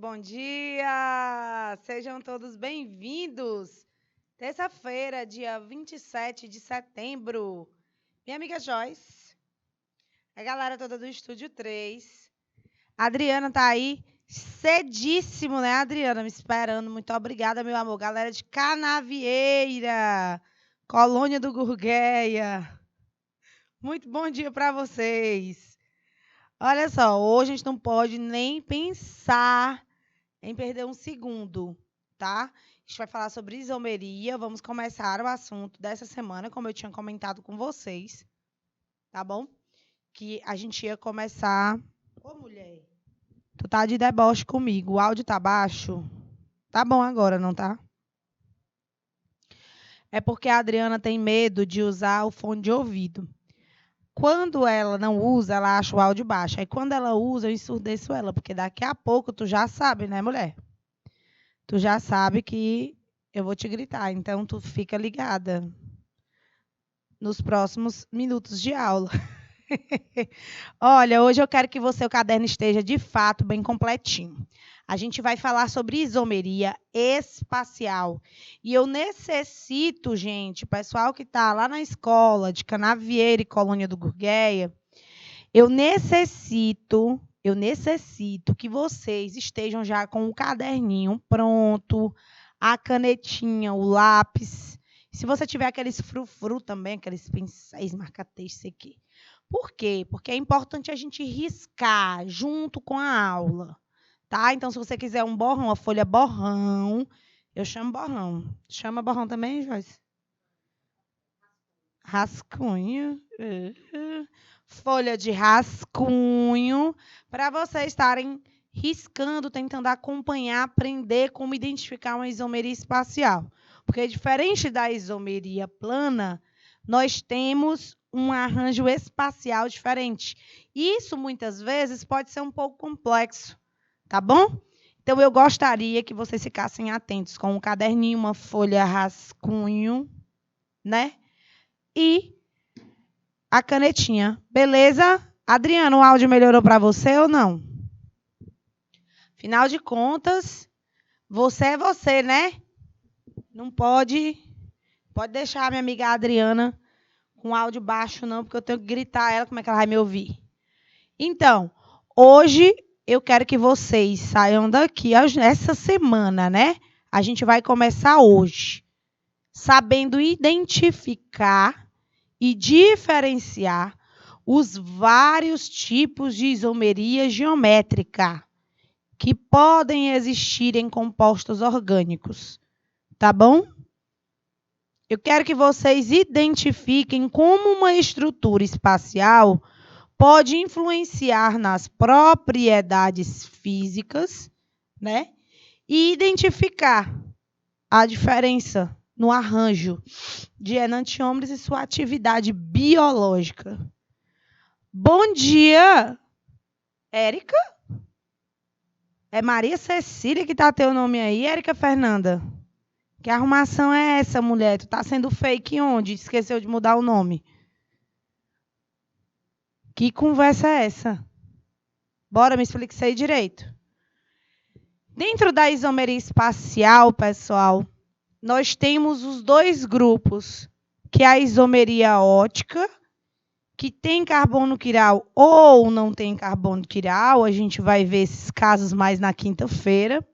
bom dia! Sejam todos bem-vindos! Terça-feira, dia 27 de setembro. Minha amiga Joyce, a galera toda do Estúdio 3. A Adriana tá aí cedíssimo, né, Adriana? Me esperando. Muito obrigada, meu amor. Galera de Canavieira, Colônia do Gurgueia. Muito bom dia para vocês. Olha só, hoje a gente não pode nem pensar em perder um segundo, tá? A gente vai falar sobre isomeria. Vamos começar o assunto dessa semana, como eu tinha comentado com vocês, tá bom? Que a gente ia começar... Ô, mulher, tu tá de deboche comigo. O áudio tá baixo? Tá bom agora, não tá? É porque a Adriana tem medo de usar o fone de ouvido. Quando ela não usa, ela acha o áudio baixo. Aí, quando ela usa, eu ensurdeço ela, porque daqui a pouco tu já sabe, né, mulher? Tu já sabe que eu vou te gritar, então tu fica ligada nos próximos minutos de aula. Olha, hoje eu quero que o caderno esteja de fato bem completinho. A gente vai falar sobre isomeria espacial. E eu necessito, gente, pessoal que está lá na escola de Canavieira e Colônia do Gurgueia, eu necessito que vocês estejam já com o caderninho pronto, a canetinha, o lápis. Se você tiver aqueles frufru também, aqueles pincéis, marca-texto, sei que. Por quê? Porque é importante a gente riscar junto com a aula, tá? Então, se você quiser um borrão, a folha borrão, eu chamo borrão. Chama borrão também, Joyce? Rascunho. Folha de rascunho, para vocês estarem riscando, tentando acompanhar, aprender como identificar uma isomeria espacial. Porque, diferente da isomeria plana, nós temos um arranjo espacial diferente. Isso, muitas vezes, pode ser um pouco complexo, tá bom? Então, eu gostaria que vocês ficassem atentos com um caderninho, uma folha rascunho, né? E a canetinha. Beleza? Adriano, o áudio melhorou para você ou não? Afinal de contas, você é você, né? Não pode deixar a minha amiga Adriana com áudio baixo, não, porque eu tenho que gritar a ela como é que ela vai me ouvir. Então, hoje eu quero que vocês saiam daqui, essa semana, né? A gente vai começar hoje, sabendo identificar e diferenciar os vários tipos de isomeria geométrica que podem existir em compostos orgânicos, tá bom? Eu quero que vocês identifiquem como uma estrutura espacial pode influenciar nas propriedades físicas, né? E identificar a diferença no arranjo de enantiômeros e sua atividade biológica. Bom dia, Érica? É Maria Cecília que tá teu nome aí, Érica Fernanda? Que arrumação é essa, mulher? Tu tá sendo fake onde? Esqueceu de mudar o nome. Que conversa é essa? Bora, me explica isso aí direito. Dentro da isomeria espacial, pessoal, nós temos os dois grupos, que é a isomeria ótica, que tem carbono quiral ou não tem carbono quiral. A gente vai ver esses casos mais na quinta-feira.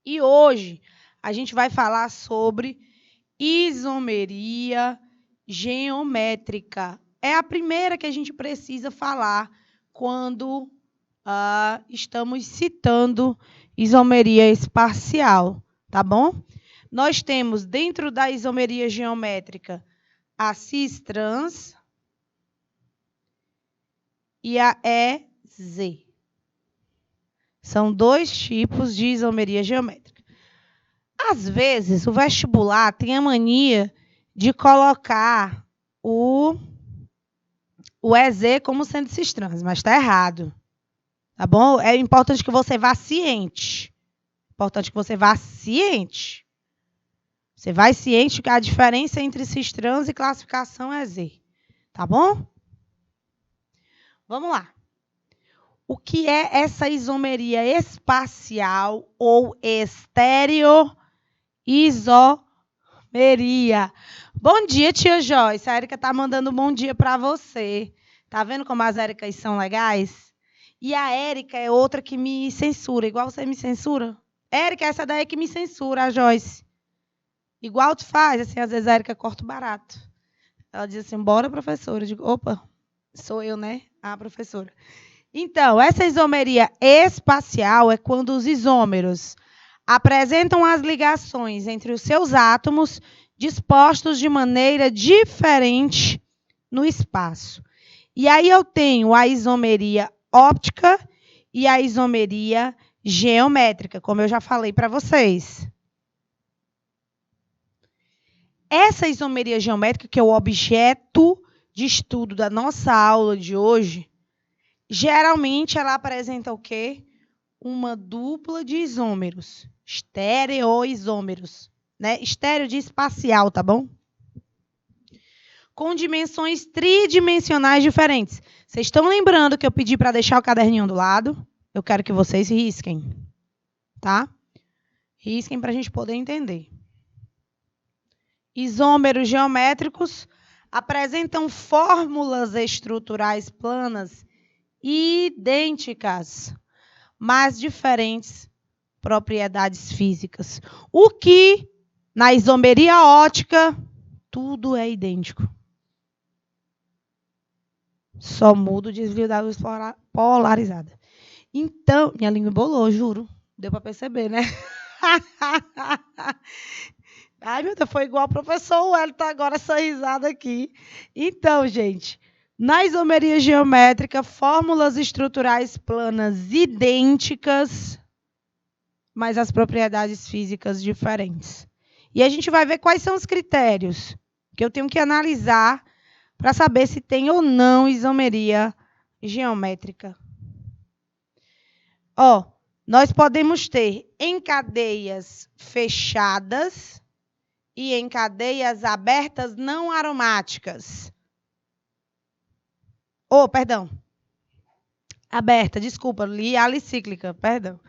E hoje a gente vai falar sobre isomeria geométrica. É a primeira que a gente precisa falar quando estamos citando isomeria espacial, tá bom? Nós temos, dentro da isomeria geométrica, a cis-trans e a EZ. São dois tipos de isomeria geométrica. Às vezes, o vestibular tem a mania de colocar o EZ como sendo cis-trans, mas está errado. Tá bom? É importante que você vá ciente. Importante que você vá ciente. Você vai ciente que a diferença entre cis-trans e classificação é EZ. Tá bom? Vamos lá. O que é essa isomeria espacial ou estereoisomeria? Bom dia, tia Joyce. A Érica está mandando um bom dia para você. Tá vendo como as Éricas são legais? E a Érica é outra que me censura, igual você me censura. Érica, essa daí é que me censura, a Joyce. Igual tu faz, assim, às vezes a Érica corta o barato. Ela diz assim, bora, professora. Eu digo, opa, sou eu, né? A professora. Então, essa isomeria espacial é quando os isômeros apresentam as ligações entre os seus átomos dispostos de maneira diferente no espaço. E aí eu tenho a isomeria óptica e a isomeria geométrica, como eu já falei para vocês. Essa isomeria geométrica, que é o objeto de estudo da nossa aula de hoje, geralmente ela apresenta o quê? Uma dupla de isômeros, estereoisômeros, né? Estéreo de espacial, tá bom? Com dimensões tridimensionais diferentes. Vocês estão lembrando que eu pedi para deixar o caderninho do lado? Eu quero que vocês risquem, tá? Risquem para a gente poder entender. Isômeros geométricos apresentam fórmulas estruturais planas idênticas, mas diferentes propriedades físicas. O que, na isomeria ótica, tudo é idêntico. Só muda o desvio da luz polarizada. Então, minha língua embolou, juro. Deu para perceber, né? Ai, meu Deus, foi igual o professor Wellington agora, essa risada aqui. Então, gente, na isomeria geométrica, fórmulas estruturais planas idênticas, mas as propriedades físicas diferentes. E a gente vai ver quais são os critérios que eu tenho que analisar para saber se tem ou não isomeria geométrica. Ó, nós podemos ter em cadeias fechadas e em cadeias abertas não aromáticas. Perdão. Aberta, desculpa, li alicíclica, perdão.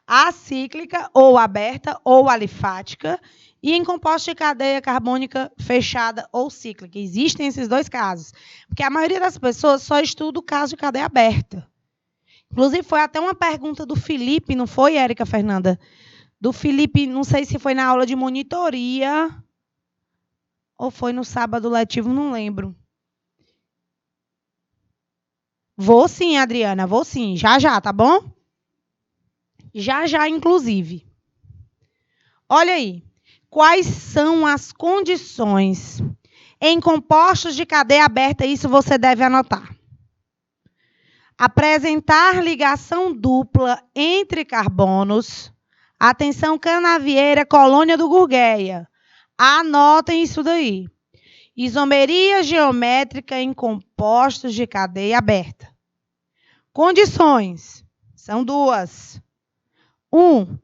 Acíclica ou aberta ou alifática e em composto de cadeia carbônica fechada ou cíclica. Existem esses dois casos, porque a maioria das pessoas só estuda o caso de cadeia aberta. Inclusive, foi até uma pergunta do Felipe, não foi, Érica Fernanda? Do Felipe, não sei se foi na aula de monitoria ou foi no sábado letivo, não lembro. Vou sim, Adriana, vou sim. Já, tá bom? Já, inclusive. Olha aí. Quais são as condições em compostos de cadeia aberta? Isso você deve anotar. Apresentar ligação dupla entre carbonos. Atenção, Canavieira, colônia do Gurgueia. Anotem isso daí. Isomeria geométrica em compostos de cadeia aberta. Condições. São duas. 1.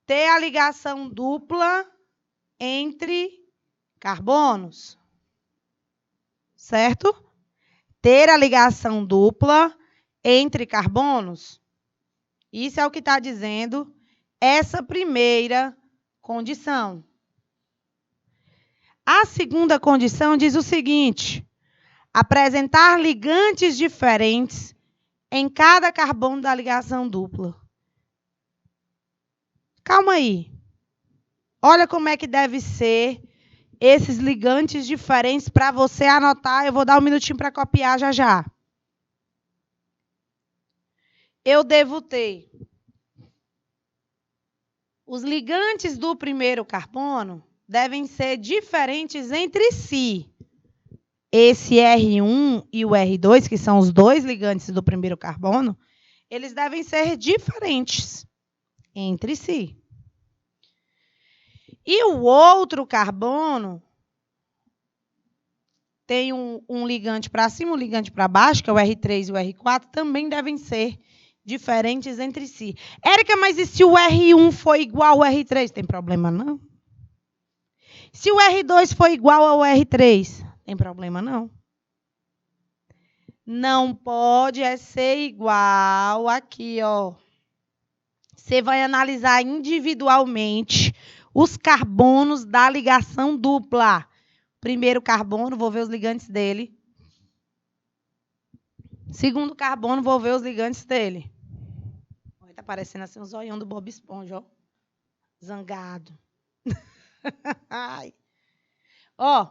Ter a ligação dupla entre carbonos. Certo? Ter a ligação dupla entre carbonos. Isso é o que está dizendo essa primeira condição. A segunda condição diz o seguinte: apresentar ligantes diferentes em cada carbono da ligação dupla. Calma aí. Olha como é que deve ser esses ligantes diferentes para você anotar. Eu vou dar um minutinho para copiar já. Eu devo ter os ligantes do primeiro carbono devem ser diferentes entre si. Esse R1 e o R2, que são os dois ligantes do primeiro carbono, eles devem ser diferentes entre si. E o outro carbono tem um ligante para cima, um ligante para baixo, que é o R3 e o R4, também devem ser diferentes entre si. Érica, mas e se o R1 for igual ao R3? Tem problema, não? Se o R2 for igual ao R3, tem problema, não. Não pode ser igual aqui, ó. Você vai analisar individualmente os carbonos da ligação dupla. Primeiro carbono, vou ver os ligantes dele. Segundo carbono, vou ver os ligantes dele. Tá parecendo assim um zoião do Bob Esponja, ó. Zangado. Ai. Ó,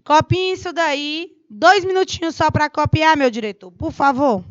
copie isso daí. 2 minutinhos só para copiar, meu diretor, por favor.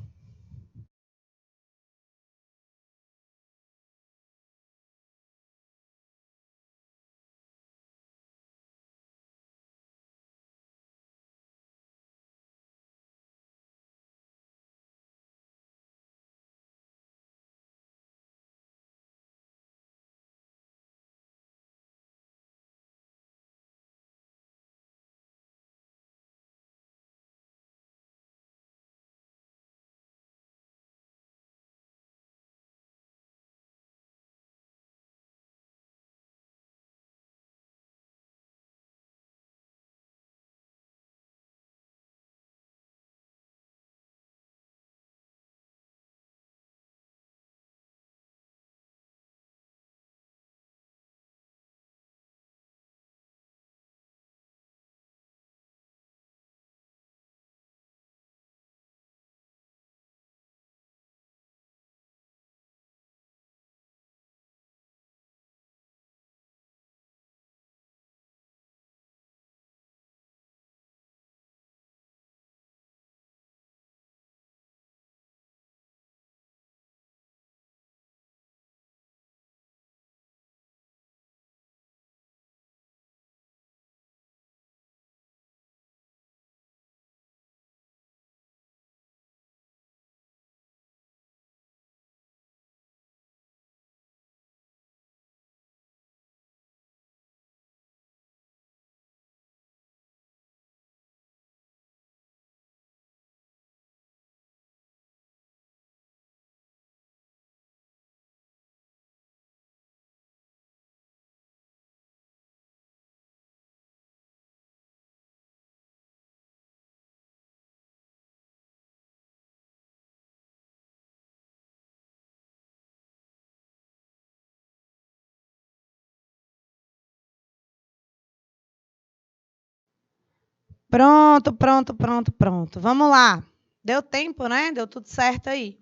Pronto, pronto, pronto, pronto. Vamos lá. Deu tempo, né? Deu tudo certo aí.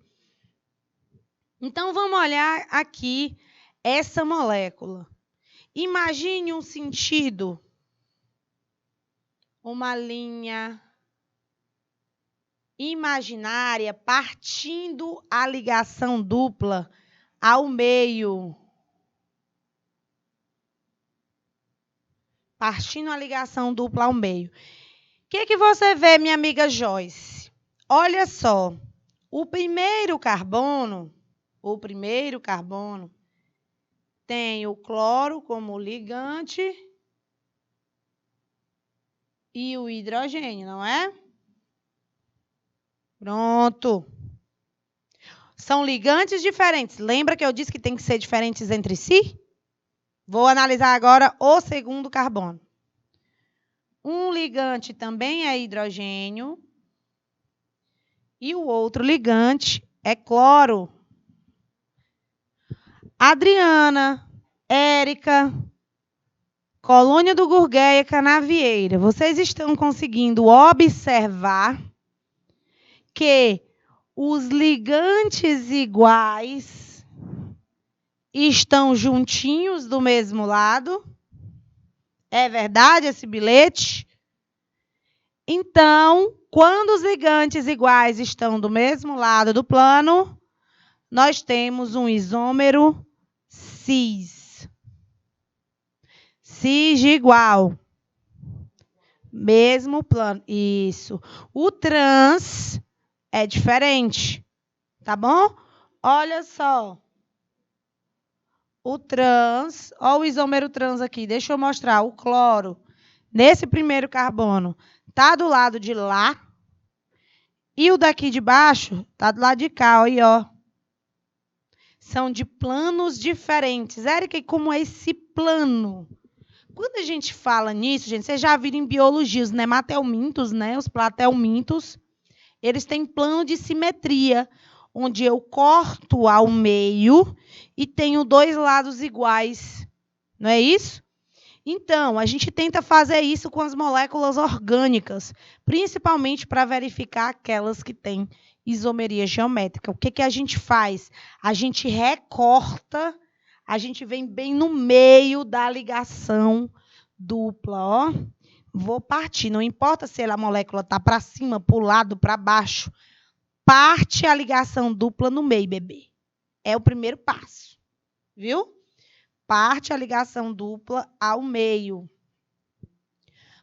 Então, vamos olhar aqui essa molécula. Imagine um sentido, uma linha imaginária partindo a ligação dupla ao meio. Partindo a ligação dupla ao meio. O que você vê, minha amiga Joyce? Olha só, o primeiro carbono tem o cloro como ligante e o hidrogênio, não é? Pronto. São ligantes diferentes. Lembra que eu disse que tem que ser diferentes entre si? Vou analisar agora o segundo carbono. Um ligante também é hidrogênio e o outro ligante é cloro. Adriana, Érica, Colônia do Gurgueia, Canavieira, vocês estão conseguindo observar que os ligantes iguais estão juntinhos do mesmo lado? É verdade esse bilhete? Então, quando os ligantes iguais estão do mesmo lado do plano, nós temos um isômero cis. Cis igual. Mesmo plano. Isso. O trans é diferente. Tá bom? Olha só. O trans, olha o isômero trans aqui. Deixa eu mostrar. O cloro, nesse primeiro carbono, tá do lado de lá. E o daqui de baixo tá do lado de cá, aí, ó. São de planos diferentes. Érica, e como é esse plano? Quando a gente fala nisso, gente, vocês já viram em biologia os nematelmintos, né? Os platelmintos. Eles têm plano de simetria, onde eu corto ao meio e tenho dois lados iguais. Não é isso? Então, a gente tenta fazer isso com as moléculas orgânicas, principalmente para verificar aquelas que têm isomeria geométrica. O que a gente faz? A gente recorta, a gente vem bem no meio da ligação dupla. Ó. Vou partir, não importa se a molécula está para cima, para o lado, para baixo. Parte a ligação dupla no meio, bebê. É o primeiro passo. Viu? Parte a ligação dupla ao meio.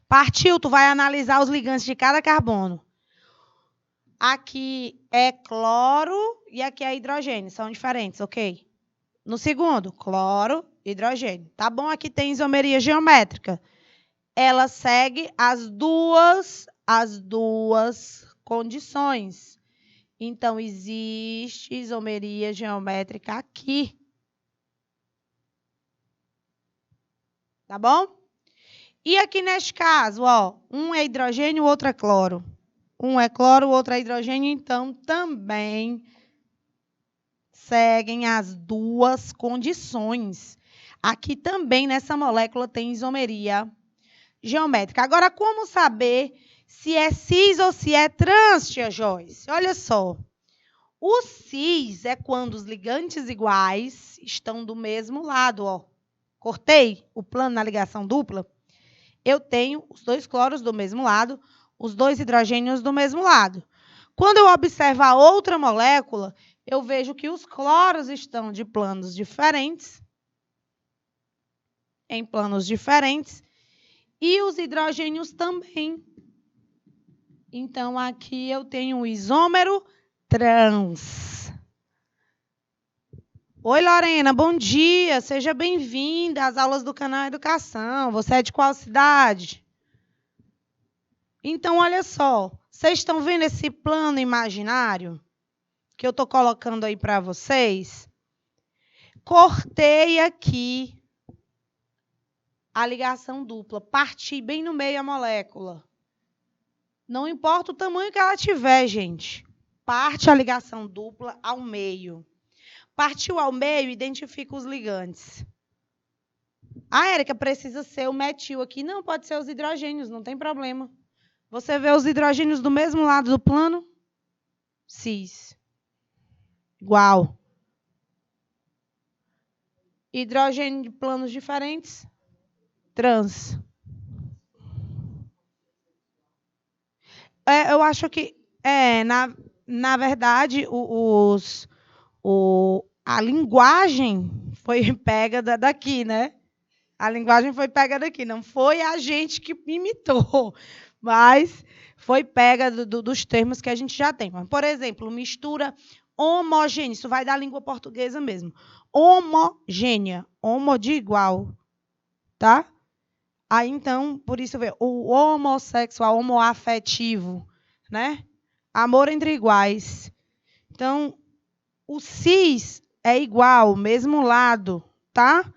Partiu, tu vai analisar os ligantes de cada carbono. Aqui é cloro e aqui é hidrogênio. São diferentes, ok? No segundo, cloro, hidrogênio. Tá bom? Aqui tem isomeria geométrica. Ela segue as duas condições. Então, existe isomeria geométrica aqui. Tá bom? E aqui neste caso, ó, um é hidrogênio, o outro é cloro. Um é cloro, o outro é hidrogênio, então também seguem as duas condições. Aqui também nessa molécula tem isomeria geométrica. Agora, como saber se é cis ou se é trans, tia Joyce? Olha só. O cis é quando os ligantes iguais estão do mesmo lado, ó. Cortei o plano na ligação dupla. Eu tenho os dois cloros do mesmo lado, os dois hidrogênios do mesmo lado. Quando eu observo a outra molécula, eu vejo que os cloros estão de planos diferentes, em planos diferentes, e os hidrogênios também. Então, aqui eu tenho um isômero trans. Oi, Lorena, bom dia. Seja bem-vinda às aulas do canal Educação. Você é de qual cidade? Então, olha só. Vocês estão vendo esse plano imaginário que eu estou colocando aí para vocês? Cortei aqui a ligação dupla. Parti bem no meio a molécula. Não importa o tamanho que ela tiver, gente. Parte a ligação dupla ao meio. Partiu ao meio, identifica os ligantes. Ah, Érica, precisa ser o metil aqui. Não, pode ser os hidrogênios, não tem problema. Você vê os hidrogênios do mesmo lado do plano? Cis. Igual. Hidrogênio de planos diferentes? Trans. Eu acho que, na verdade, a linguagem foi pega daqui, né? A linguagem foi pega daqui. Não foi a gente que imitou, mas foi pega dos termos que a gente já tem. Por exemplo, mistura homogênea. Isso vai da língua portuguesa mesmo. Homogênea. Homo de igual. Tá? Aí, então, por isso, o homossexual, homoafetivo, né? Amor entre iguais. Então, o cis é igual, mesmo lado, tá?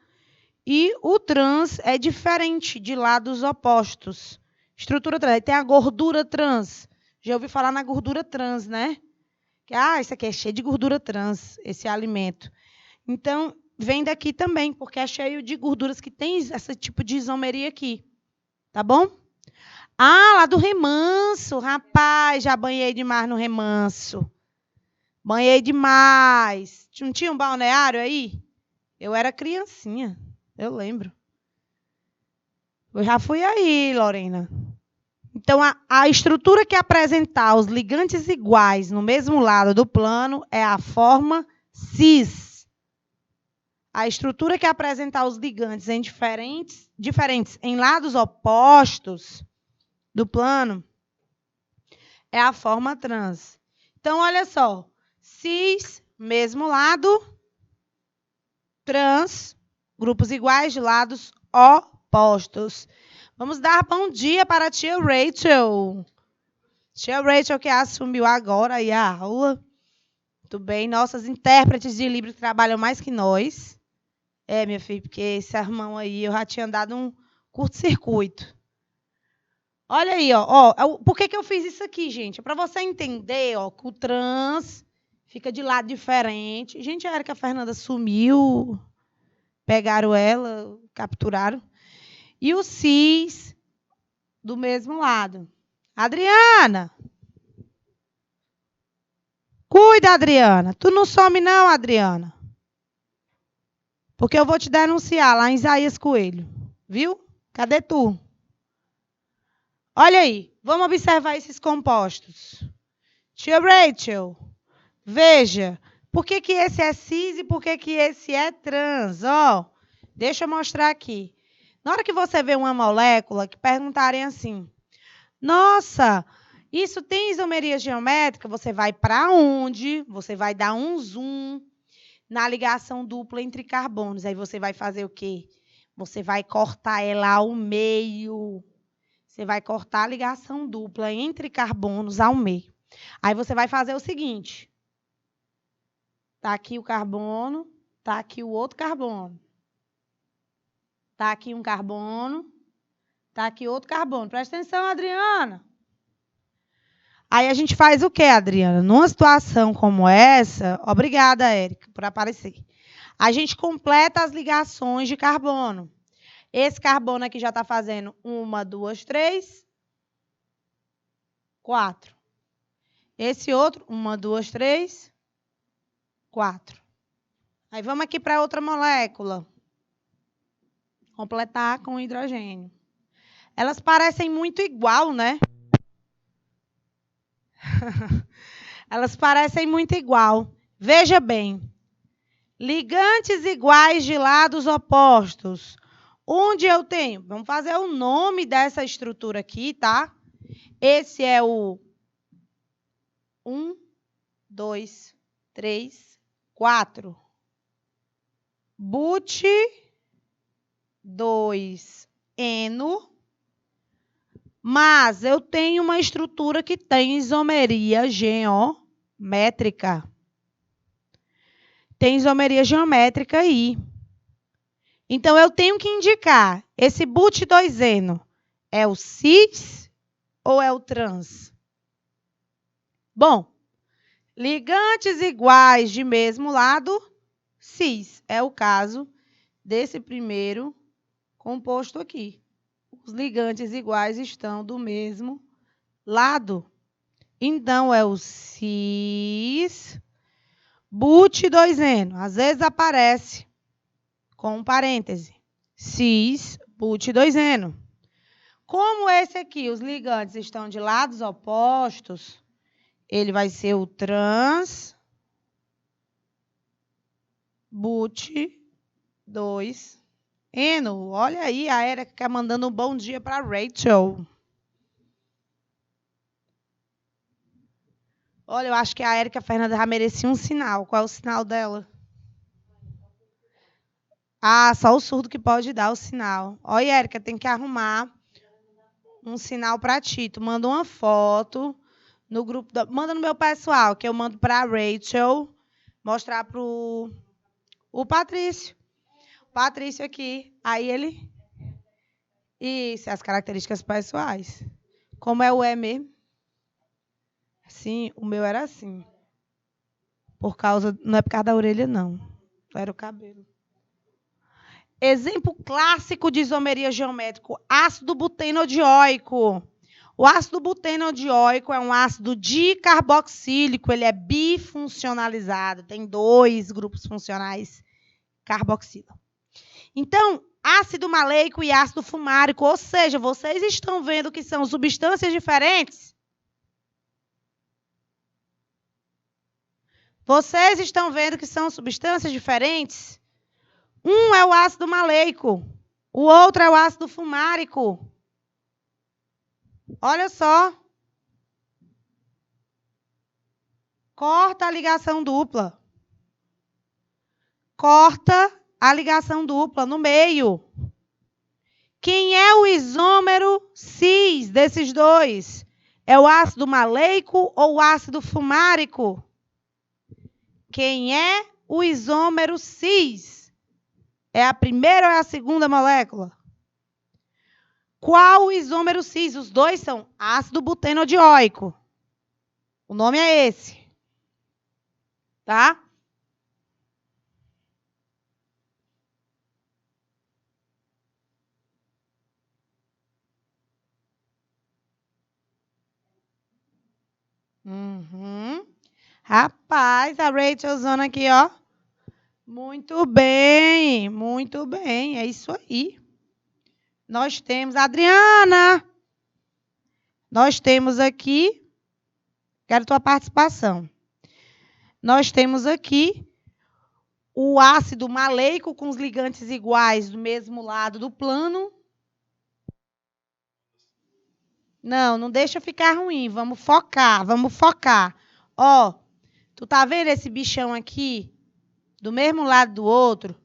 E o trans é diferente, de lados opostos. Estrutura trans. Aí tem a gordura trans. Já ouvi falar na gordura trans, né? Isso aqui é cheio de gordura trans, esse alimento. Então, vem daqui também, porque é cheio de gorduras que tem esse tipo de isomeria aqui. Tá bom? Ah, lá do remanso. Rapaz, já banhei demais no remanso. Banhei demais. Não tinha um balneário aí? Eu era criancinha, eu lembro. Eu já fui aí, Lorena. Então, a estrutura que apresentar os ligantes iguais no mesmo lado do plano é a forma cis. A estrutura que apresentar os ligantes em diferentes em lados opostos do plano é a forma trans. Então, olha só. Cis, mesmo lado. Trans, grupos iguais de lados opostos. Vamos dar bom dia para a tia Rachel. Tia Rachel que assumiu agora aí a aula. Muito bem. Nossas intérpretes de Libras trabalham mais que nós. Minha filha, porque esse irmão aí eu já tinha dado um curto-circuito. Olha aí, ó. Por que eu fiz isso aqui, gente? É para você entender, ó, que o trans fica de lado diferente. Gente, a Érica Fernanda sumiu. Pegaram ela, capturaram. E o cis do mesmo lado. Adriana! Cuida, Adriana. Tu não some não, Adriana. Porque eu vou te denunciar lá em Isaías Coelho. Viu? Cadê tu? Olha aí. Vamos observar esses compostos. Tia Rachel, veja. Por que esse é cis e por que esse é trans? Ó, deixa eu mostrar aqui. Na hora que você vê uma molécula, que perguntarem assim, nossa, isso tem isomeria geométrica? Você vai para onde? Você vai dar um zoom na ligação dupla entre carbonos. Aí você vai fazer o quê? Você vai cortar ela ao meio. Você vai cortar a ligação dupla entre carbonos ao meio. Aí você vai fazer o seguinte. Está aqui o carbono, está aqui o outro carbono. Está aqui um carbono, está aqui outro carbono. Presta atenção, Adriana. Aí a gente faz o quê, Adriana? Numa situação como essa, obrigada, Érica, por aparecer. A gente completa as ligações de carbono. Esse carbono aqui já está fazendo 1, 2, 3, 4. Esse outro, 1, 2, 3, 4. Aí vamos aqui para outra molécula. Completar com hidrogênio. Elas parecem muito igual, né? Elas parecem muito igual. Veja bem. Ligantes iguais de lados opostos. Onde eu tenho? Vamos fazer o nome dessa estrutura aqui, tá? Esse é o 1, 2, 3, 4. But 2-eno. Mas eu tenho uma estrutura que tem isomeria geométrica. Tem isomeria geométrica aí. Então, eu tenho que indicar, esse but 2-eno é o cis ou é o trans? Bom, ligantes iguais de mesmo lado, cis. É o caso desse primeiro composto aqui. Os ligantes iguais estão do mesmo lado. Então, é o cis, but 2-eno. Às vezes aparece com um parêntese. Cis, but 2-eno. Como esse aqui, os ligantes estão de lados opostos, ele vai ser o trans, but 2-eno. Olha aí, a Érica mandando um bom dia para a Rachel. Olha, eu acho que a Érica Fernanda já merecia um sinal. Qual é o sinal dela? Ah, só o surdo que pode dar o sinal. Olha, Érica, tem que arrumar um sinal para ti. Tu manda uma foto no grupo. Manda no meu pessoal, que eu mando para a Rachel mostrar para o Patrício. O Patrício aqui. Aí ele... Isso, as características pessoais. Como é o E mesmo? Sim, o meu era assim. Não é por causa da orelha, não. Era o cabelo. Exemplo clássico de isomeria geométrica, ácido butenodioico. O ácido butenodioico é um ácido dicarboxílico, ele é bifuncionalizado, tem 2 grupos funcionais carboxila. Então, ácido maleico e ácido fumárico, ou seja, vocês estão vendo que são substâncias diferentes? Vocês estão vendo que são substâncias diferentes? Um é o ácido maleico, o outro é o ácido fumárico. Olha só. Corta a ligação dupla. Corta a ligação dupla no meio. Quem é o isômero cis desses dois? É o ácido maleico ou o ácido fumárico? Quem é o isômero cis? É a primeira ou é a segunda molécula? Qual o isômero cis? Os dois são ácido butenodioico. O nome é esse. Tá? Rapaz, a Rachelzona aqui, ó. Muito bem, muito bem. É isso aí. Nós temos, Adriana. Nós temos aqui, quero tua participação. Nós temos aqui o ácido maleico com os ligantes iguais do mesmo lado do plano. Não deixa ficar ruim. Vamos focar, vamos focar. Ó, tu tá vendo esse bichão aqui? Do mesmo lado do outro?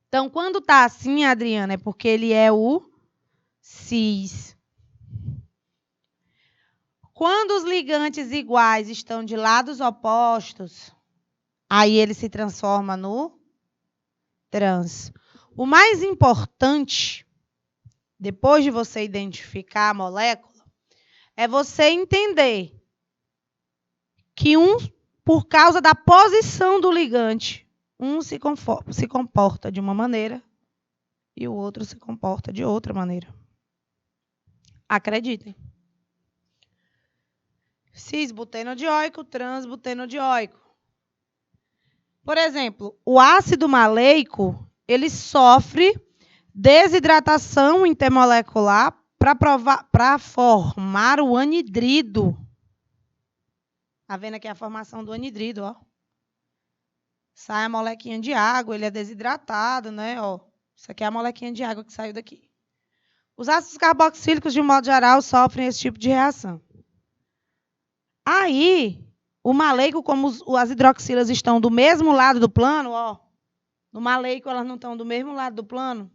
Então, quando tá assim, Adriana, é porque ele é o cis. Quando os ligantes iguais estão de lados opostos, aí ele se transforma no trans. O mais importante, depois de você identificar a molécula, é você entender que por causa da posição do ligante, se comporta de uma maneira e o outro se comporta de outra maneira. Acreditem. Cis-butenodioico, trans-butenodioico. Por exemplo, o ácido maleico, ele sofre desidratação intermolecular para formar o anidrido. Tá vendo aqui a formação do anidrido, ó. Sai a molequinha de água, ele é desidratado, né? Ó, isso aqui é a molequinha de água que saiu daqui. Os ácidos carboxílicos, de modo geral, sofrem esse tipo de reação. Aí, o maleico, como as hidroxilas estão do mesmo lado do plano, ó, no maleico elas não estão do mesmo lado do plano.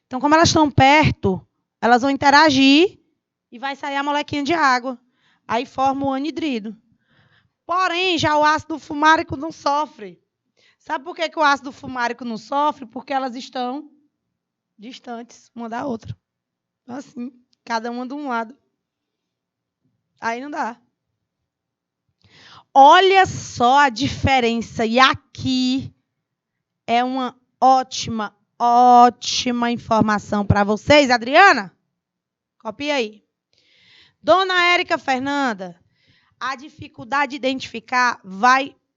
Então, como elas estão perto, elas vão interagir e vai sair a molequinha de água. Aí forma o anidrido. Porém, já o ácido fumárico não sofre. Sabe por que o ácido fumárico não sofre? Porque elas estão distantes uma da outra. Assim, cada uma de um lado. Aí não dá. Olha só a diferença. E aqui é uma ótima informação para vocês. Adriana, copia aí. Dona Érica Fernanda, a dificuldade de identificar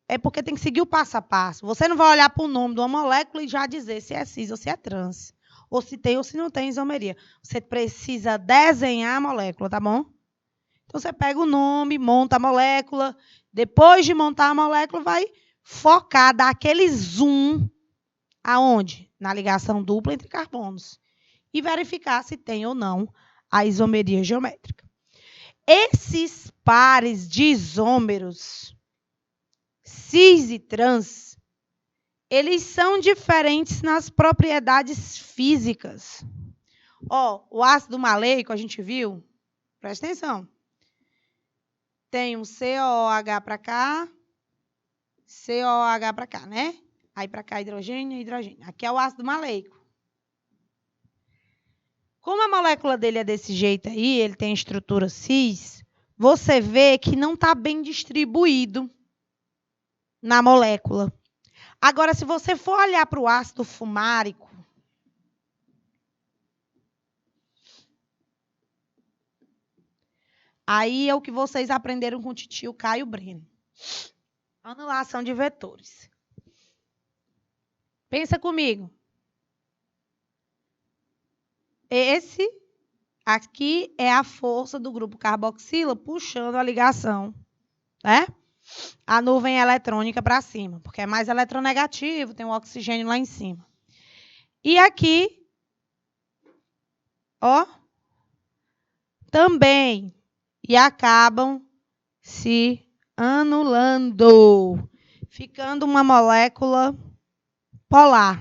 é porque tem que seguir o passo a passo. Você não vai olhar para o nome de uma molécula e já dizer se é cis ou se é trans. Ou se tem ou se não tem isomeria. Você precisa desenhar a molécula, tá bom? Então, você pega o nome, monta a molécula. Depois de montar a molécula, vai focar, dar aquele zoom. Aonde? Na ligação dupla entre carbonos. E verificar se tem ou não a isomeria geométrica. Esses pares de isômeros, cis e trans, eles são diferentes nas propriedades físicas. Ó, o ácido maleico, a gente viu? Presta atenção. Tem um COOH para cá, COOH para cá, né? Aí para cá hidrogênio e hidrogênio. Aqui é o ácido maleico. Como a molécula dele é desse jeito aí, ele tem estrutura cis, você vê que não está bem distribuído na molécula. Agora, se você for olhar para o ácido fumárico, aí é o que vocês aprenderam com o titio Caio Breno. Anulação de vetores. Pensa comigo. Esse aqui é a força do grupo carboxila puxando a ligação, né? A nuvem eletrônica para cima, porque é mais eletronegativo, tem o oxigênio lá em cima. E aqui, ó, também, e acabam se anulando, ficando uma molécula polar,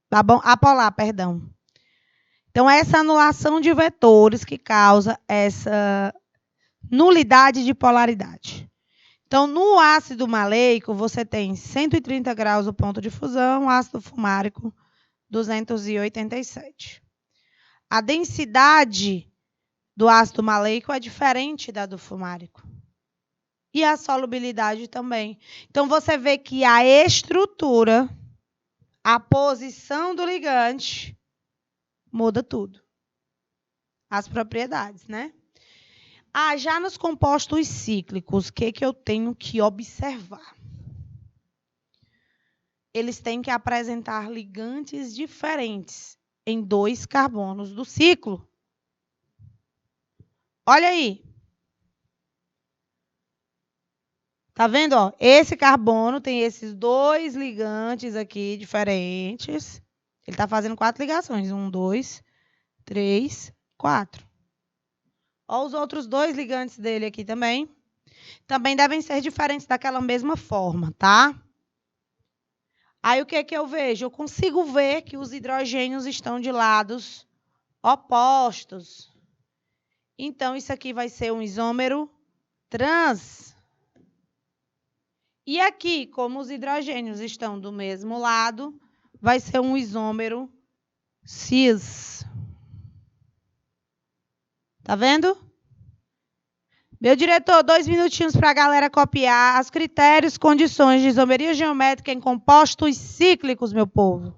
tá bom? Apolar, perdão. Então, essa anulação de vetores que causa essa nulidade de polaridade. Então, no ácido maleico, você tem 130 graus o ponto de fusão, ácido fumárico, 287. a densidade do ácido maleico é diferente da do fumárico. E a solubilidade também. Então, você vê que a estrutura, a posição do ligante, muda tudo. As propriedades, né? Já nos compostos cíclicos, o que eu tenho que observar? Eles têm que apresentar ligantes diferentes em 2 carbonos do ciclo. Olha aí. Tá vendo? Ó? Esse carbono tem esses 2 ligantes aqui diferentes. Ele está fazendo 4 ligações. 1, 2, 3, 4. Olha os outros 2 ligantes dele aqui também. Também devem ser diferentes daquela mesma forma, tá? Aí o que eu vejo? Eu consigo ver que os hidrogênios estão de lados opostos. Então, isso aqui vai ser um isômero trans. E aqui, como os hidrogênios estão do mesmo lado, vai ser um isômero cis. Tá vendo? Meu diretor, 2 minutinhos para a galera copiar os critérios, condições de isomeria geométrica em compostos cíclicos, meu povo.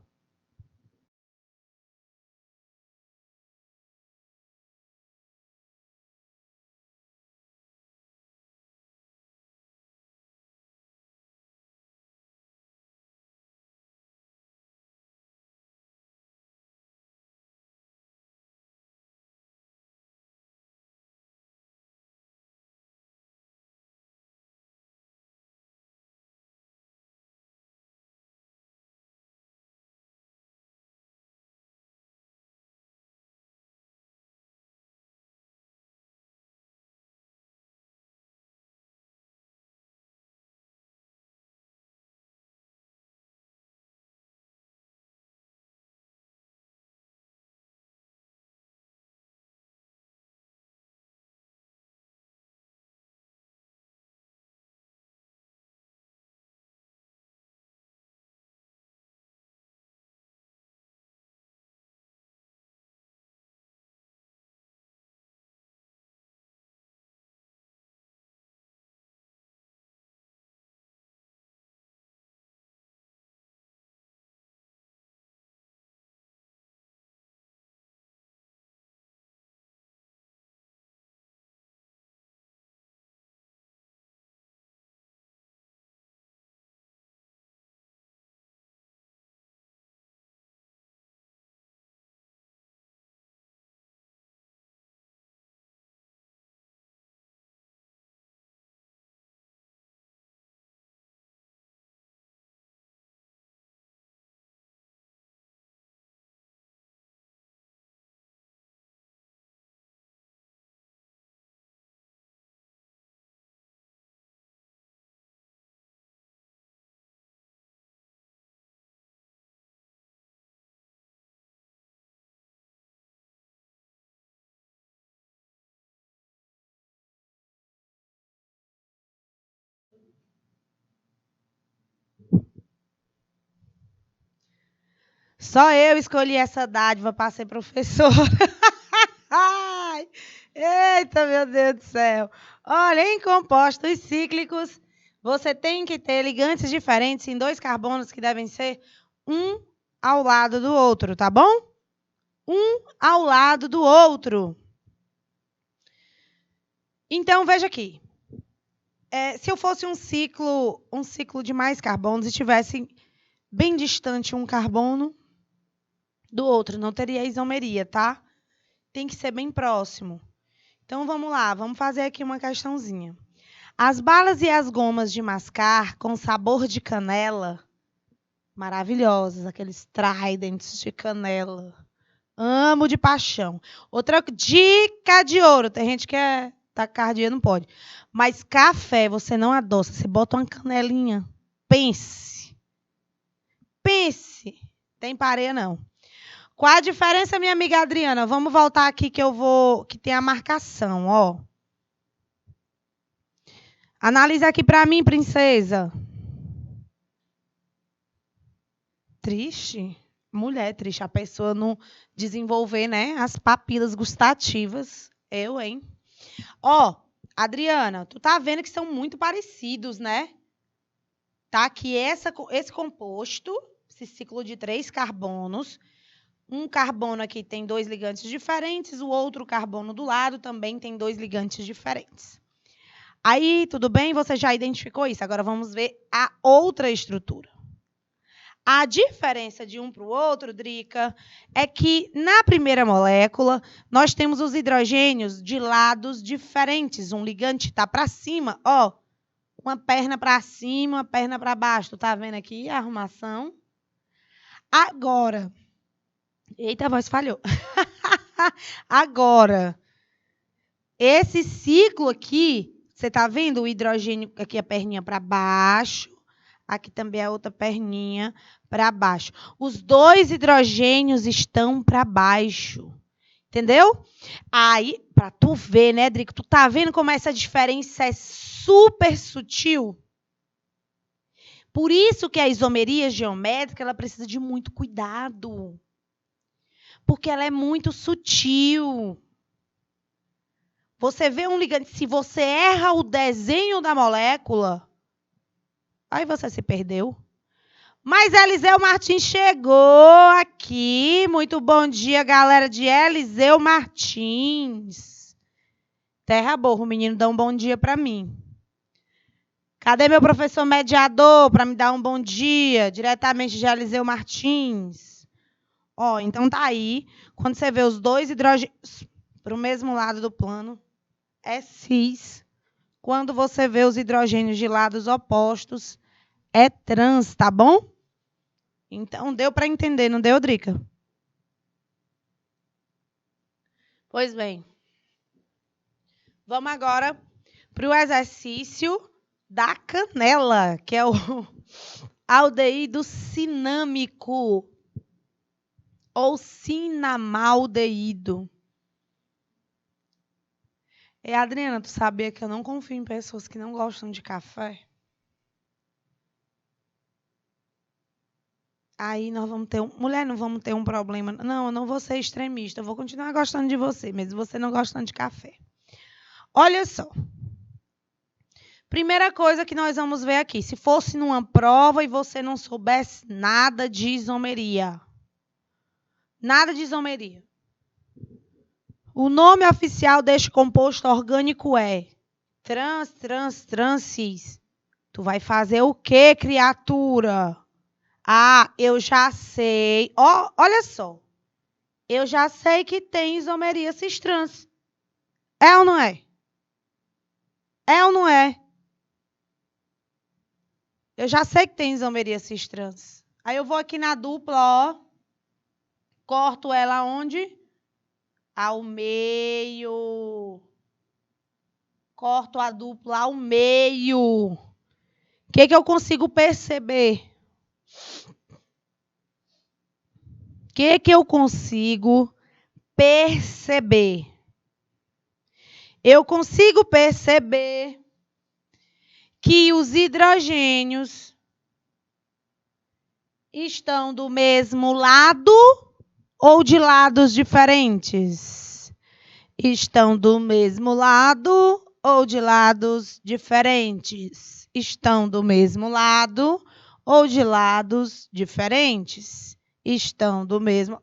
Só eu escolhi essa dádiva para ser professora. Ai, eita, meu Deus do céu. Olha, em compostos cíclicos, você tem que ter ligantes diferentes em 2 carbonos que devem ser um ao lado do outro, tá bom? Um ao lado do outro. Então, veja aqui. Se eu fosse um ciclo de mais carbonos e tivesse bem distante um carbono do outro, não teria isomeria, tá? Tem que ser bem próximo. Então, vamos lá, vamos fazer aqui uma questãozinha. As balas e as gomas de mascar com sabor de canela, maravilhosas, aqueles Tridents de canela. Amo de paixão. Outra dica de ouro, tem gente que é taquicardia, não pode. Mas café você não adoça, você bota uma canelinha. Pense. Pense. Tem pareia, não. Qual a diferença, minha amiga Adriana? Vamos voltar aqui que tem a marcação, ó. Analisa aqui para mim, princesa. Triste? Mulher triste, a pessoa não desenvolver, né, as papilas gustativas. Eu, hein? Ó, Adriana, tu tá vendo que são muito parecidos, né? Tá? Que esse composto, esse ciclo de 3 carbonos, um carbono aqui tem 2 ligantes diferentes, o outro carbono do lado também tem 2 ligantes diferentes. Aí, tudo bem? Você já identificou isso. Agora vamos ver a outra estrutura. A diferença de um para o outro, Drica, é que na primeira molécula nós temos os hidrogênios de lados diferentes. Um ligante está para cima, ó, uma perna para cima, uma perna para baixo. Tu tá vendo aqui a arrumação? Agora, eita, a voz falhou. Agora, esse ciclo aqui, você tá vendo o hidrogênio aqui a perninha para baixo, aqui também a outra perninha para baixo. Os 2 hidrogênios estão para baixo. Entendeu? Aí, para tu ver, né, Drico? Tu tá vendo como essa diferença é super sutil? Por isso que a isomeria geométrica ela precisa de muito cuidado. Porque ela é muito sutil. Você vê um ligante, se você erra o desenho da molécula, aí você se perdeu. Mas Eliseu Martins chegou aqui. Muito bom dia, galera de Eliseu Martins. Terra boa, o menino dá um bom dia para mim. Cadê meu professor mediador para me dar um bom dia? Diretamente de Eliseu Martins. Ó, então tá aí. Quando você vê os 2 hidrogênios para o mesmo lado do plano, é cis. Quando você vê os hidrogênios de lados opostos, é trans, tá bom? Então, deu para entender, não deu, Drica? Pois bem. Vamos agora para o exercício da canela, que é o aldeído cinâmico ou cinamaldeído. E, Adriana, tu sabia que eu não confio em pessoas que não gostam de café? Aí nós vamos ter mulher, não vamos ter um problema. Não, eu não vou ser extremista. Eu vou continuar gostando de você, mesmo você não gostando de café. Olha só. Primeira coisa que nós vamos ver aqui. Se fosse numa prova e você não soubesse nada de isomeria. Nada de isomeria. O nome oficial deste composto orgânico é trans-cis. Tu vai fazer o quê, criatura? Ah, eu já sei. Olha só. Eu já sei que tem isomeria cis-trans. É ou não é? É ou não é? Eu já sei que tem isomeria cis-trans. Aí eu vou aqui na dupla, ó. Corto ela onde? Ao meio. Corto a dupla ao meio. O que eu consigo perceber? O que eu consigo perceber? Eu consigo perceber que os hidrogênios estão do mesmo lado ou de lados diferentes? Estão do mesmo lado ou de lados diferentes? Estão do mesmo lado ou de lados diferentes? Estão do mesmo...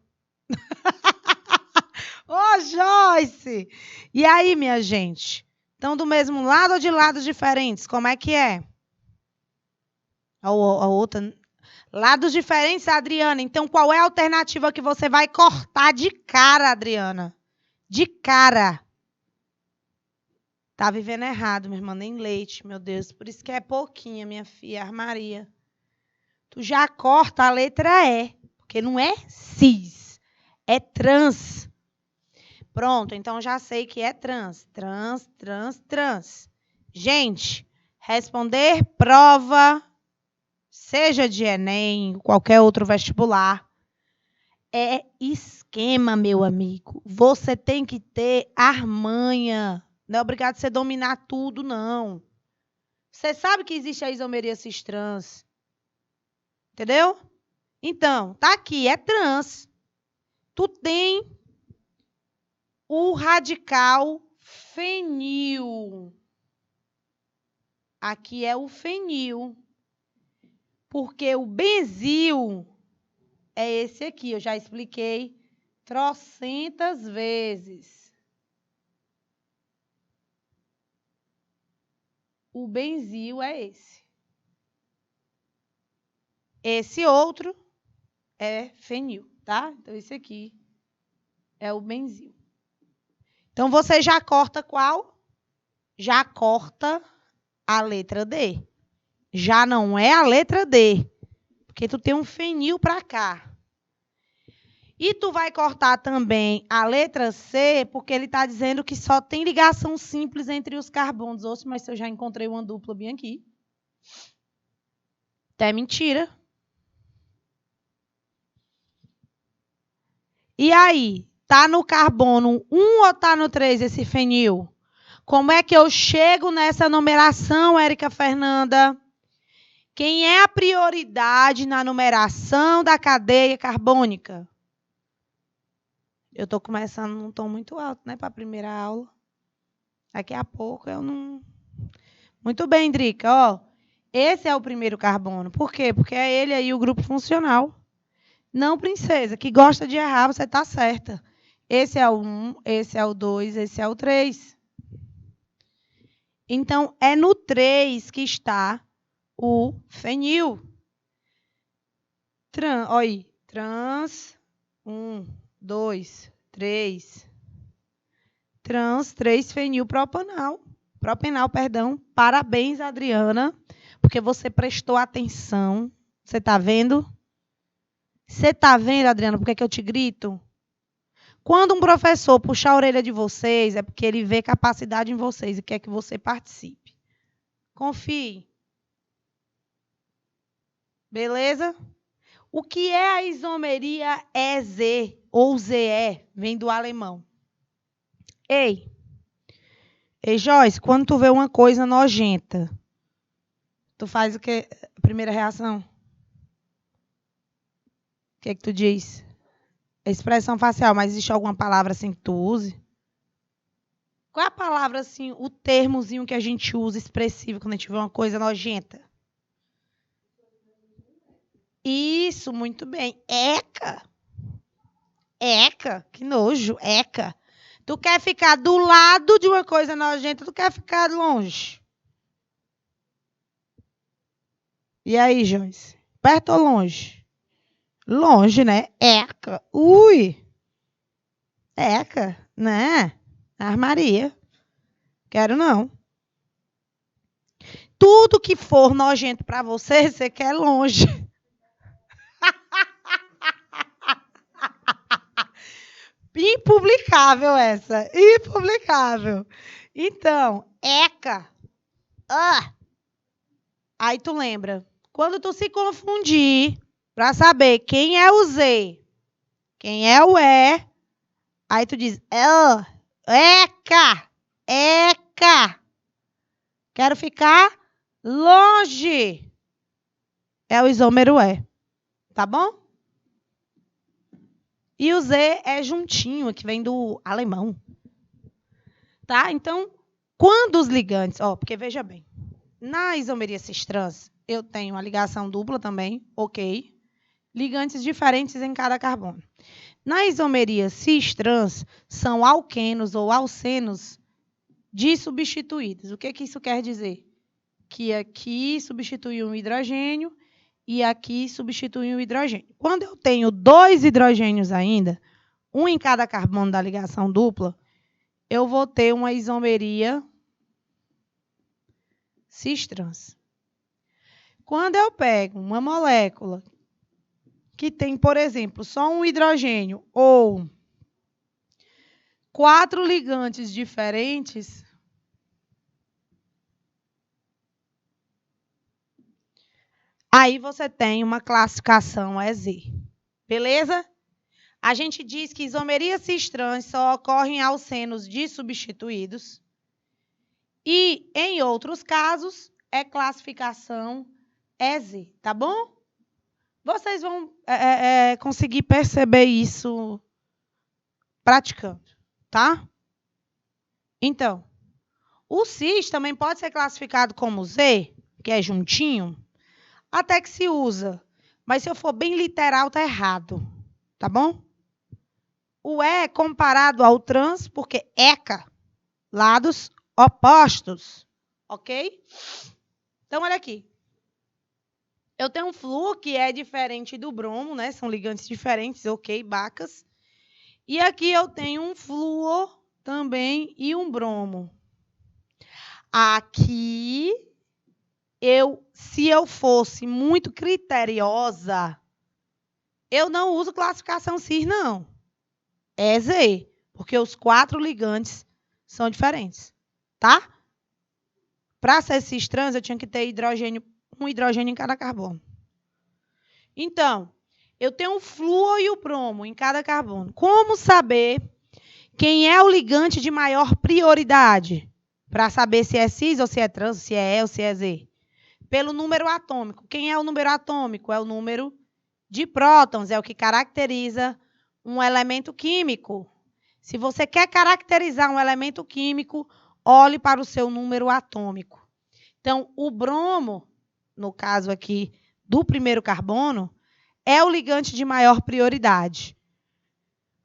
Ô, Joyce! E aí, minha gente? Estão do mesmo lado ou de lados diferentes? Como é que é? A outra... Lados diferentes, Adriana. Então, qual é a alternativa que você vai cortar de cara, Adriana? De cara. Tá vivendo errado, minha irmã. Nem leite, meu Deus. Por isso que é pouquinha, minha filha, Armaria. Tu já corta a letra E. Porque não é cis. É trans. Pronto, então já sei que é trans. Trans. Gente, responder prova, seja de Enem, qualquer outro vestibular, é esquema, meu amigo. Você tem que ter armanha. Não é obrigado a você dominar tudo, não. Você sabe que existe a isomeria cis-trans. Entendeu? Então, tá aqui, é trans. Tu tem o radical fenil. Aqui é o fenil. Porque o benzil é esse aqui, eu já expliquei trocentas vezes. O benzil é esse. Esse outro é fenil, tá? Então, esse aqui é o benzil. Então, você já corta qual? Já corta a letra D. Já não é a letra D, porque tu tem um fenil para cá. E tu vai cortar também a letra C, porque ele está dizendo que só tem ligação simples entre os carbonos. Oxe, mas eu já encontrei uma dupla bem aqui. Até mentira. E aí, tá no carbono 1 ou tá no 3 esse fenil? Como é que eu chego nessa numeração, Érica Fernanda? Quem é a prioridade na numeração da cadeia carbônica? Eu estou começando num tom muito alto, né, para a primeira aula. Daqui a pouco eu não... Muito bem, Drica, ó. Esse é o primeiro carbono. Por quê? Porque é ele aí o grupo funcional. Não, princesa, que gosta de errar, você está certa. Esse é o 1, esse é o 2, esse é o 3. Então, é no 3 que está o fenil. Olha aí, trans, 1, 2, 3. Trans 3 fenil propanal. Propenal, perdão. Parabéns, Adriana, porque você prestou atenção. Você está vendo? Você está vendo, Adriana, por que eu te grito? Quando um professor puxar a orelha de vocês, é porque ele vê capacidade em vocês e quer que você participe. Confie. Beleza? O que é a isomeria EZ ou ZE? Vem do alemão. Ei, Joyce, quando tu vê uma coisa nojenta, tu faz o que? Primeira reação? O que é que tu diz? Expressão facial, mas existe alguma palavra assim que tu use? Qual é a palavra, assim, o termozinho que a gente usa expressivo quando a gente vê uma coisa nojenta? Isso, muito bem. Eca. Eca, que nojo, eca. Tu quer ficar do lado de uma coisa nojenta, tu quer ficar longe. E aí, Joyce? Perto ou longe? Longe, né? Eca. Ui. Eca, né? Armaria. Quero não. Tudo que for nojento para você, você quer longe. Impublicável essa. Impublicável. Então, eca. Aí tu lembra. Quando tu se confundir para saber quem é o Z, quem é o E, aí tu diz, eca, eca. Quero ficar longe. É o isômero E. Tá bom? E o Z é juntinho, que vem do alemão. Tá? Então, quando os ligantes... porque veja bem, na isomeria cis-trans, eu tenho a ligação dupla também, ok. Ligantes diferentes em cada carbono. Na isomeria cis-trans, são alquenos ou alcenos dissubstituídos. O que isso quer dizer? Que aqui substitui um hidrogênio e aqui substitui um hidrogênio. Quando eu tenho 2 hidrogênios ainda, um em cada carbono da ligação dupla, eu vou ter uma isomeria cis-trans. Quando eu pego uma molécula que tem, por exemplo, só um hidrogênio ou 4 ligantes diferentes, aí você tem uma classificação EZ. Beleza? A gente diz que isomeria cis-trans só ocorre em alcenos dissubstituídos e, em outros casos, é classificação EZ, tá bom? Vocês vão conseguir perceber isso praticando, tá? Então, o cis também pode ser classificado como Z, que é juntinho, até que se usa. Mas se eu for bem literal, tá errado, tá bom? O E comparado ao trans, porque ECA, lados opostos, ok? Então, olha aqui. Eu tenho um flúor que é diferente do bromo, né? São ligantes diferentes, ok, bacas. E aqui eu tenho um flúor também e um bromo. Aqui, se eu fosse muito criteriosa, eu não uso classificação cis, não. É Z, porque os 4 ligantes são diferentes, tá? Para ser cis trans, eu tinha que ter um hidrogênio em cada carbono. Então, eu tenho o flúor e o bromo em cada carbono. Como saber quem é o ligante de maior prioridade? Para saber se é cis ou se é trans, se é E ou se é Z. Pelo número atômico. Quem é o número atômico? É o número de prótons, é o que caracteriza um elemento químico. Se você quer caracterizar um elemento químico, olhe para o seu número atômico. Então, o bromo, no caso aqui do primeiro carbono, é o ligante de maior prioridade.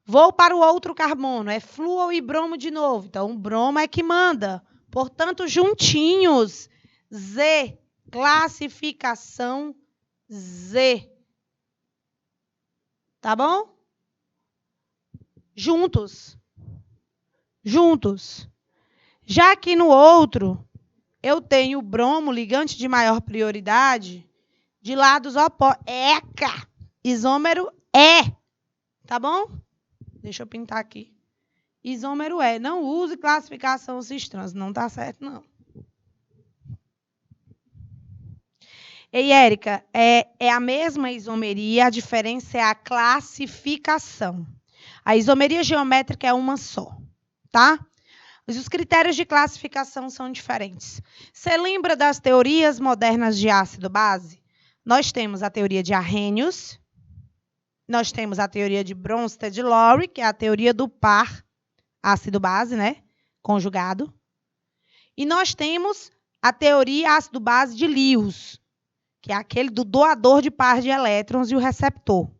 Vou para o outro carbono, é flúor e bromo de novo. Então, o bromo é que manda. Portanto, juntinhos, Z, classificação Z. Tá bom? Juntos. Juntos. Já aqui no outro, eu tenho o bromo, ligante de maior prioridade, de lados opostos. ECA. Isômero E. Tá bom? Deixa eu pintar aqui. Isômero E. Não use classificação cis-trans. Não tá certo, não. Ei, Érica, é a mesma isomeria, a diferença é a classificação. A isomeria geométrica é uma só, tá? Mas os critérios de classificação são diferentes. Você lembra das teorias modernas de ácido-base? Nós temos a teoria de Arrhenius, nós temos a teoria de Bronsted-Lowry, que é a teoria do par ácido-base, né? Conjugado. E nós temos a teoria ácido-base de Lewis, que é aquele do doador de par de elétrons e o receptor.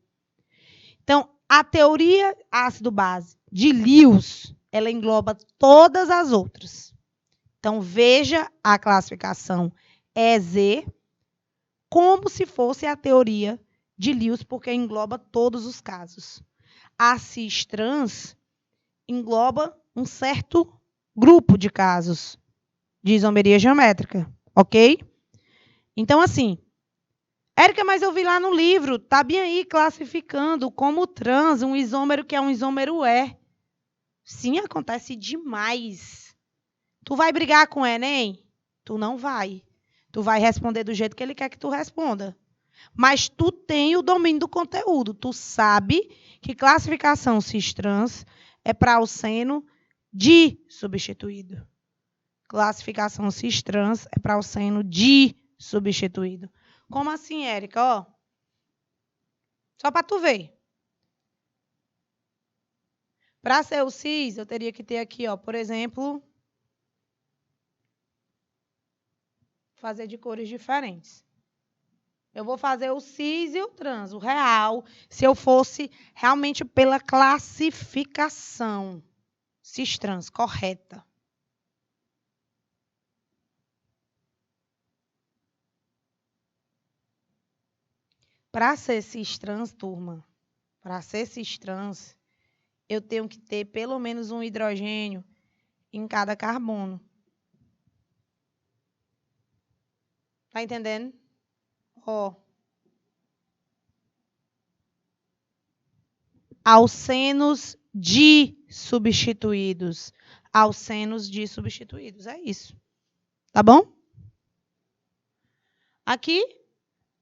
Então, a teoria ácido-base de Lewis, ela engloba todas as outras. Então, veja a classificação EZ como se fosse a teoria de Lewis, porque engloba todos os casos. A cis-trans engloba um certo grupo de casos de isomeria geométrica, ok? Então, assim, Érica, mas eu vi lá no livro, tá bem aí classificando como trans, um isômero que é um isômero E. Sim, acontece demais. Tu vai brigar com o Enem? Tu não vai. Tu vai responder do jeito que ele quer que tu responda. Mas tu tem o domínio do conteúdo. Tu sabe que classificação cis-trans é para o seno de substituído. Classificação cis-trans é para o seno de substituído. Como assim, Érica? Ó, só para tu ver. Para ser o cis, eu teria que ter aqui, ó, por exemplo, fazer de cores diferentes. Eu vou fazer o cis e o trans, o real, se eu fosse realmente pela classificação cis-trans correta. Para ser cis-trans, turma, para ser cis-trans, eu tenho que ter pelo menos um hidrogênio em cada carbono. Tá entendendo? Ó. Alcenos de substituídos. Alcenos de substituídos. É isso. Tá bom? Aqui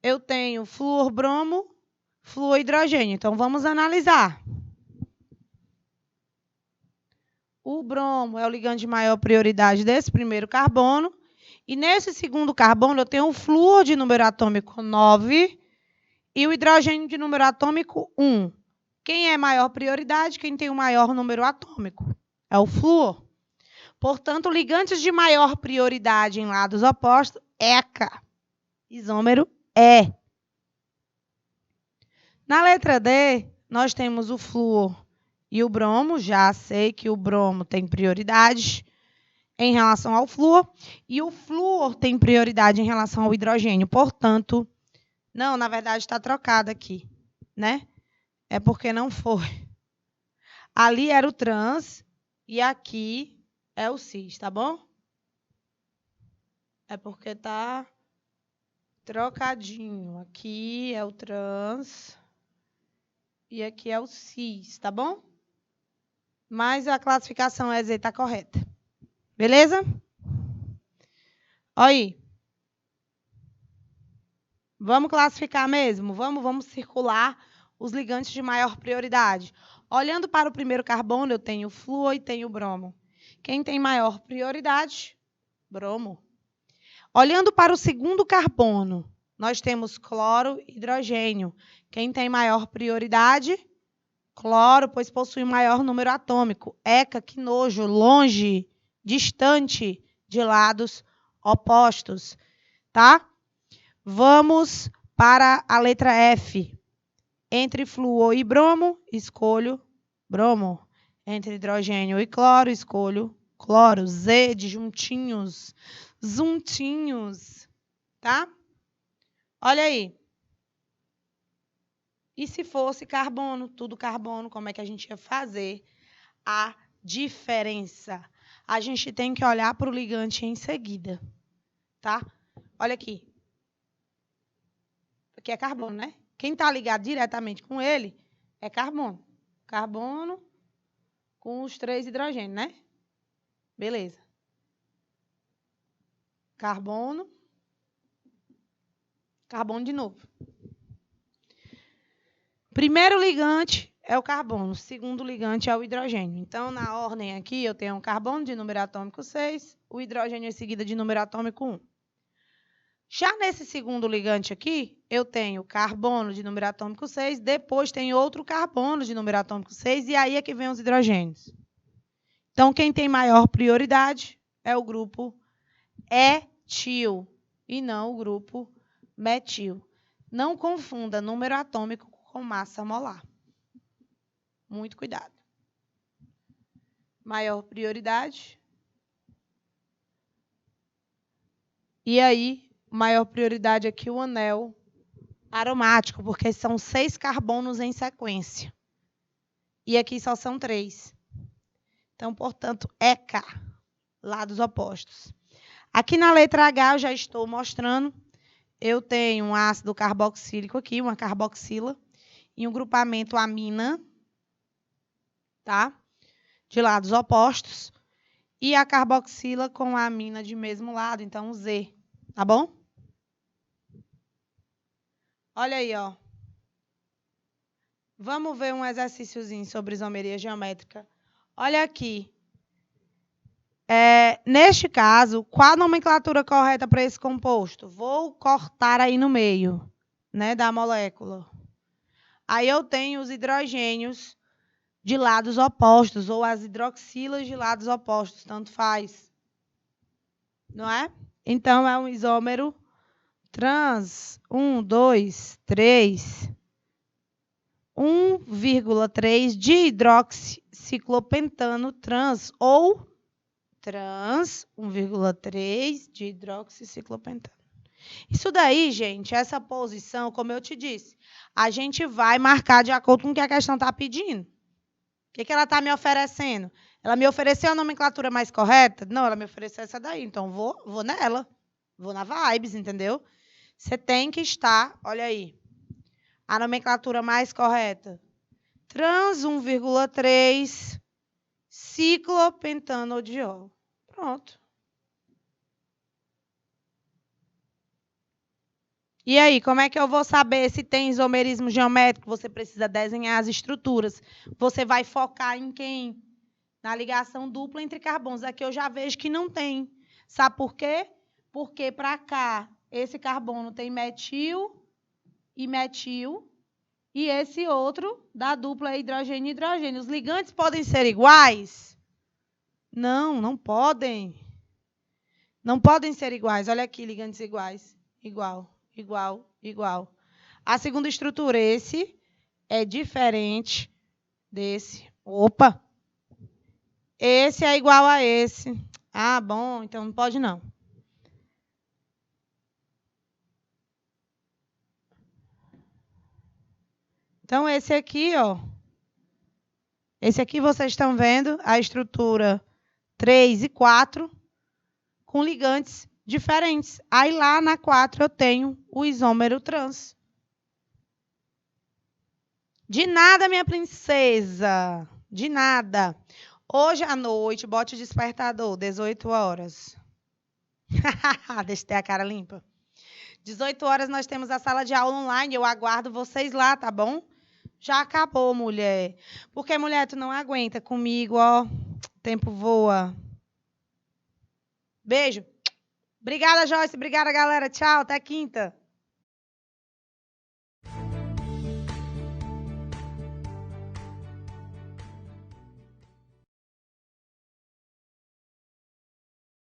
eu tenho flúor bromo, flúor hidrogênio. Então, vamos analisar. O bromo é o ligante de maior prioridade desse primeiro carbono. E nesse segundo carbono, eu tenho o flúor de número atômico 9 E o hidrogênio de número atômico 1. Quem é maior prioridade? Quem tem o maior número atômico? É o flúor. Portanto, ligantes de maior prioridade em lados opostos, ECA. Isômero E. Na letra D, nós temos o flúor e o bromo. Já sei que o bromo tem prioridade em relação ao flúor. E o flúor tem prioridade em relação ao hidrogênio. Portanto, não, na verdade está trocado aqui, né? É porque não foi. Ali era o trans e aqui é o cis, tá bom? É porque tá trocadinho. Aqui é o trans e aqui é o cis, tá bom? Mas a classificação EZ tá correta. Beleza? Olha aí. Vamos classificar mesmo? Vamos circular os ligantes de maior prioridade. Olhando para o primeiro carbono, eu tenho o flúor e tenho o bromo. Quem tem maior prioridade? Bromo. Olhando para o segundo carbono, nós temos cloro e hidrogênio. Quem tem maior prioridade? Cloro, pois possui maior número atômico. ECA, que nojo, longe, distante de lados opostos, tá? Vamos para a letra F. Entre flúor e bromo, escolho bromo. Entre hidrogênio e cloro, escolho cloro. Z de juntinhos. Juntinhos. Tá? Olha aí. E se fosse carbono, tudo carbono, como é que a gente ia fazer a diferença? A gente tem que olhar para o ligante em seguida. Tá? Olha aqui. Aqui é carbono, né? Quem está ligado diretamente com ele é carbono. Carbono com os 3 hidrogênios, né? Beleza. Carbono. Carbono de novo. Primeiro ligante é o carbono. Segundo ligante é o hidrogênio. Então, na ordem aqui, eu tenho um carbono de número atômico 6, o hidrogênio em seguida de número atômico 1. Já nesse segundo ligante aqui, eu tenho carbono de número atômico 6, depois tem outro carbono de número atômico 6, e aí é que vem os hidrogênios. Então, quem tem maior prioridade é o grupo etil e não o grupo metil. Não confunda número atômico com massa molar. Muito cuidado. Maior prioridade. E aí, maior prioridade aqui o anel aromático, porque são 6 carbonos em sequência. E aqui só são 3. Então, portanto, ECA, lados opostos. Aqui na letra H eu já estou mostrando. Eu tenho um ácido carboxílico aqui, uma carboxila, e um grupamento amina, tá? De lados opostos. E a carboxila com a amina de mesmo lado, então Z, tá bom? Olha aí, ó. Vamos ver um exercíciozinho sobre isomeria geométrica. Olha aqui. Neste caso, qual a nomenclatura correta para esse composto? Vou cortar aí no meio, né, da molécula. Aí eu tenho os hidrogênios de lados opostos, ou as hidroxilas de lados opostos, tanto faz. Não é? Então, é um isômero trans 1, 2, 3, 1,3 de hidroxiciclopentano trans, ou trans 1,3 de hidroxiciclopentano. Isso daí, gente, essa posição, como eu te disse, a gente vai marcar de acordo com o que a questão está pedindo. O que ela está me oferecendo? Ela me ofereceu a nomenclatura mais correta? Não, ela me ofereceu essa daí, então vou nela. Vou na vibes, entendeu? Você tem que estar, olha aí, a nomenclatura mais correta. Trans 1,3 ciclopentanodiol. Pronto. E aí, como é que eu vou saber se tem isomerismo geométrico? Você precisa desenhar as estruturas. Você vai focar em quem? Na ligação dupla entre carbonos. Aqui eu já vejo que não tem. Sabe por quê? Porque para cá, esse carbono tem metil e metil, e esse outro da dupla hidrogênio e hidrogênio. Os ligantes podem ser iguais? Não, não podem. Não podem ser iguais. Olha aqui, ligantes iguais. Igual, igual, igual. A segunda estrutura, esse é diferente desse. Opa! Esse é igual a esse. Ah, bom, então não pode não. Então, esse aqui, ó. Esse aqui vocês estão vendo a estrutura 3 e 4 com ligantes diferentes. Aí lá na 4 eu tenho o isômero trans. De nada, minha princesa. De nada. Hoje à noite, bote o despertador, 18 horas. Deixa eu ter a cara limpa. 18 horas nós temos a sala de aula online. Eu aguardo vocês lá, tá bom? Já acabou, mulher. Porque, mulher, tu não aguenta comigo, ó. O tempo voa. Beijo. Obrigada, Joyce. Obrigada, galera. Tchau. Até quinta.